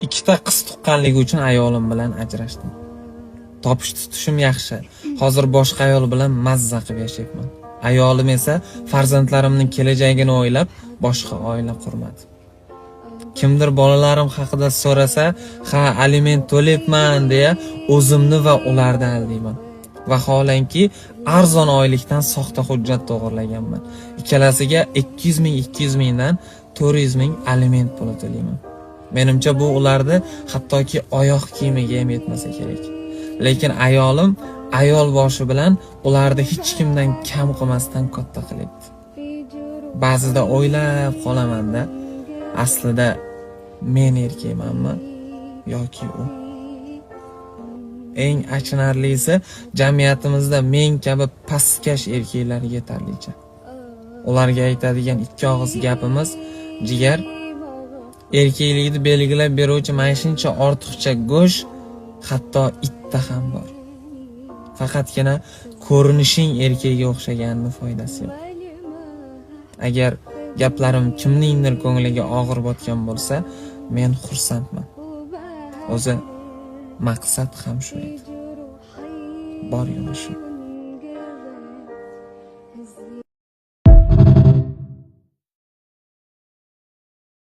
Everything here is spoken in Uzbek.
ikkita qiz tuqqanligi uchun ayolim bilan ajrashdim. Topish tutishim yaxshi. Hozir boshqa ayol bilan mazza qilib yashayapman. Ayolim esa farzandlarimning kelajagini o'ylab boshqa oila qurmadi. Kimdir bolalarim haqida so'rasa, "Ha, aliment to'layapman" deya o'zimni va ularni aldayman. Vaholanki, arzon oylikdan soxta hujjat to'g'irlaganman. Ikkalasiga 200 mingdan 400 ming aliment puli to'layman. Menimcha bu ularni hattoki oyoq kiyimiga ham yetmasa kerak. Lekin ayolim ayol boshi bilan ularni hech kimdan kam qilmasdan katta qilyapti. Ba'zida o'ylab qolaman-da, aslida men erkakmanmi yoki u? Eng achinarlisi, jamiyatimizda men kabi pastkash erkaklar yetarlicha. Ularga aytadigan ikki og'iz gapimiz: jigar, erkaklikni belgilab beruvchi mayshincha ortiqcha go'sht hatto itda ham bor. Faqatgina ko'rinishing erkakga o'xshaganning foydasi yo'q. Agar gaplarim kimningdir ko'ngliga og'ir botgan bo'lsa, men xursandman. O'zi maqsad ham shu edi. Bor yo'li shu.